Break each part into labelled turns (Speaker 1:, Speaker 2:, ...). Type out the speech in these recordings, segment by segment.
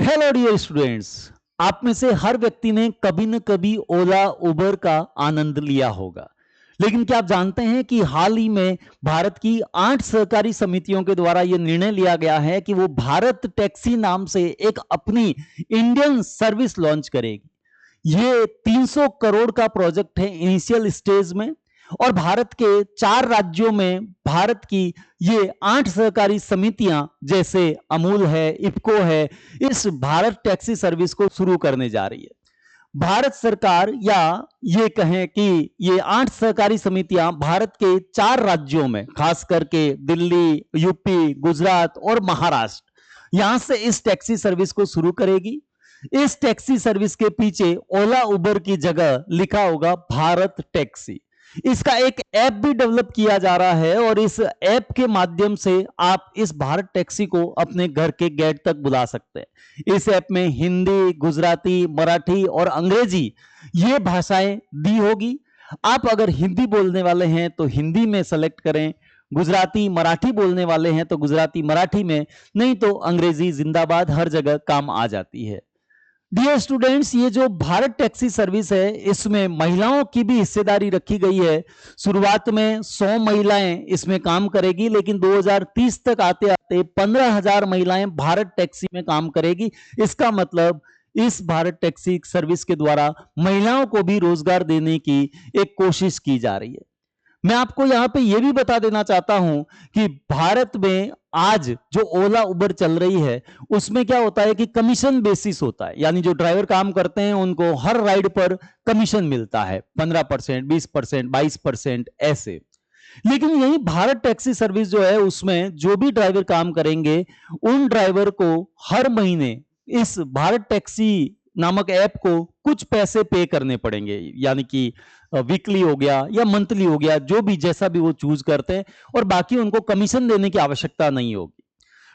Speaker 1: Hello dear students. आप में से हर व्यक्ति ने कभी न कभी ओला उबर का आनंद लिया होगा। लेकिन क्या आप जानते हैं कि हाल ही में भारत की 8 सहकारी समितियों के द्वारा यह निर्णय लिया गया है कि वो भारत टैक्सी नाम से एक अपनी इंडियन सर्विस लॉन्च करेगी। ये 300 करोड़ का प्रोजेक्ट है इनिशियल स्टेज में, और भारत के 4 राज्यों में भारत की ये 8 सहकारी समितियां जैसे अमूल है, इफ्को है, इस भारत टैक्सी सर्विस को शुरू करने जा रही है। भारत सरकार, या ये कहें कि ये 8 सहकारी समितियां भारत के 4 राज्यों में, खास करके दिल्ली, यूपी, गुजरात और महाराष्ट्र, यहां से इस टैक्सी सर्विस को शुरू करेगी। इस टैक्सी सर्विस के पीछे ओला उबर की जगह लिखा होगा भारत टैक्सी। इसका एक ऐप भी डेवलप किया जा रहा है और इस ऐप के माध्यम से आप इस भारत टैक्सी को अपने घर के गेट तक बुला सकते हैं। इस ऐप में हिंदी, गुजराती, मराठी और अंग्रेजी ये भाषाएं दी होगी। आप अगर हिंदी बोलने वाले हैं तो हिंदी में सेलेक्ट करें, गुजराती मराठी बोलने वाले हैं तो गुजराती मराठी में, नहीं तो अंग्रेजी जिंदाबाद हर जगह काम आ जाती है। डियर स्टूडेंट्स, ये जो भारत टैक्सी सर्विस है इसमें महिलाओं की भी हिस्सेदारी रखी गई है। शुरुआत में 100 महिलाएं इसमें काम करेगी, लेकिन 2030 तक आते आते 15,000 महिलाएं भारत टैक्सी में काम करेगी। इसका मतलब इस भारत टैक्सी सर्विस के द्वारा महिलाओं को भी रोजगार देने की एक कोशिश की जा रही है। मैं आपको यहां पे यह भी बता देना चाहता हूं कि भारत में आज जो ओला उबर चल रही है उसमें क्या होता है कि कमीशन बेसिस होता है, यानी जो ड्राइवर काम करते हैं उनको हर राइड पर कमीशन मिलता है 15%, 20%, 22% ऐसे। लेकिन यही भारत टैक्सी सर्विस जो है उसमें जो भी ड्राइवर काम करेंगे उन ड्राइवर को हर महीने इस भारत टैक्सी नामक ऐप को कुछ पैसे पे करने पड़ेंगे, यानी कि वीकली हो गया या मंथली हो गया, जो भी जैसा भी वो चूज करते हैं, और बाकी उनको कमीशन देने की आवश्यकता नहीं होगी।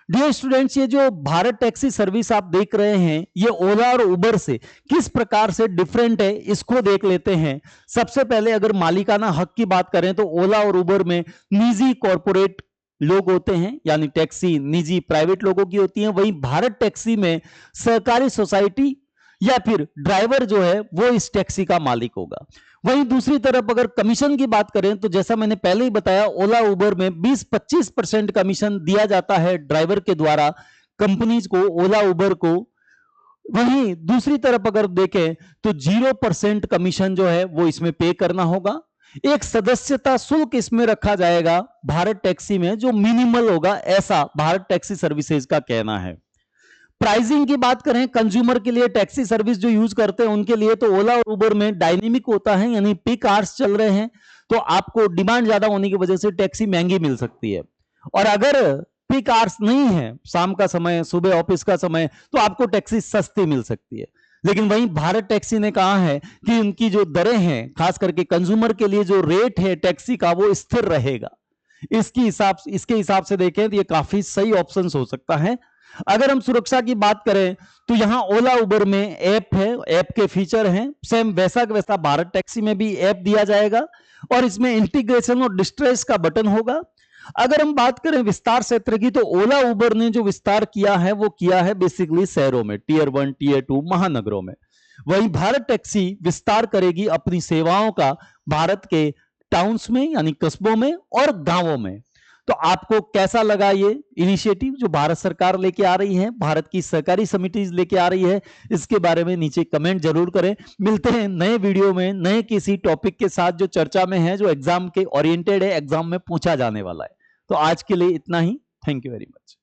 Speaker 1: डियर स्टूडेंट्स, ये जो भारत टैक्सी सर्विस आप देख रहे हैं ये ओला और उबर से किस प्रकार से डिफरेंट है इसको देख लेते हैं। सबसे पहले अगर मालिकाना हक की बात करें तो ओला और उबर में निजी कॉरपोरेट लोग होते हैं, यानी टैक्सी निजी प्राइवेट लोगों की होती है। वहीं भारत टैक्सी में सहकारी सोसाइटी या फिर ड्राइवर जो है वो इस टैक्सी का मालिक होगा। वहीं दूसरी तरफ अगर कमीशन की बात करें तो जैसा मैंने पहले ही बताया, ओला उबर में 20-25% कमीशन दिया जाता है ड्राइवर के द्वारा कंपनीज को, ओला उबर को। वहीं दूसरी तरफ अगर देखें तो 0% कमीशन जो है वो इसमें पे करना होगा। एक सदस्यता शुल्क इसमें रखा जाएगा भारत टैक्सी में जो मिनिमल होगा, ऐसा भारत टैक्सी सर्विसेज का कहना है। प्राइसिंग की बात करें कंज्यूमर के लिए, टैक्सी सर्विस जो यूज करते हैं उनके लिए, तो ओला और उबर में डायनेमिक होता है, यानी पीक आवर्स चल रहे हैं तो आपको डिमांड ज्यादा होने की वजह से टैक्सी महंगी मिल सकती है। और अगर पीक आवर्स नहीं है, शाम का समय, सुबह ऑफिस का समय, तो आपको टैक्सी सस्ती मिल सकती है। लेकिन वहीं भारत टैक्सी ने कहा है कि उनकी जो दरें हैं, खास करके कंज्यूमर के लिए जो रेट है टैक्सी का, वो स्थिर रहेगा। इसके हिसाब से देखें तो ये काफी सही ऑप्शन हो सकता है। अगर हम सुरक्षा की बात करें तो यहां ओला उबर में ऐप है, ऐप के फीचर हैं, सेम वैसा का वैसा भारत टैक्सी में भी ऐप दिया जाएगा और इसमें इंटीग्रेशन और डिस्ट्रेस का बटन होगा। अगर हम बात करें विस्तार क्षेत्र की तो ओला उबर ने जो विस्तार किया है वो किया है बेसिकली शहरों में, टीयर 1, टीयर 2 महानगरों में। वहीं भारत टैक्सी विस्तार करेगी अपनी सेवाओं का भारत के टाउन्स में, यानी कस्बों में और गांवों में। तो आपको कैसा लगा ये इनिशिएटिव जो भारत सरकार लेके आ रही है, भारत की सहकारी समिति लेके आ रही है? इसके बारे में नीचे कमेंट जरूर करें। मिलते हैं नए वीडियो में नए किसी टॉपिक के साथ जो चर्चा में है, जो एग्जाम के ओरिएंटेड है, एग्जाम में पूछा जाने वाला है। तो आज के लिए इतना ही। Thank you very much.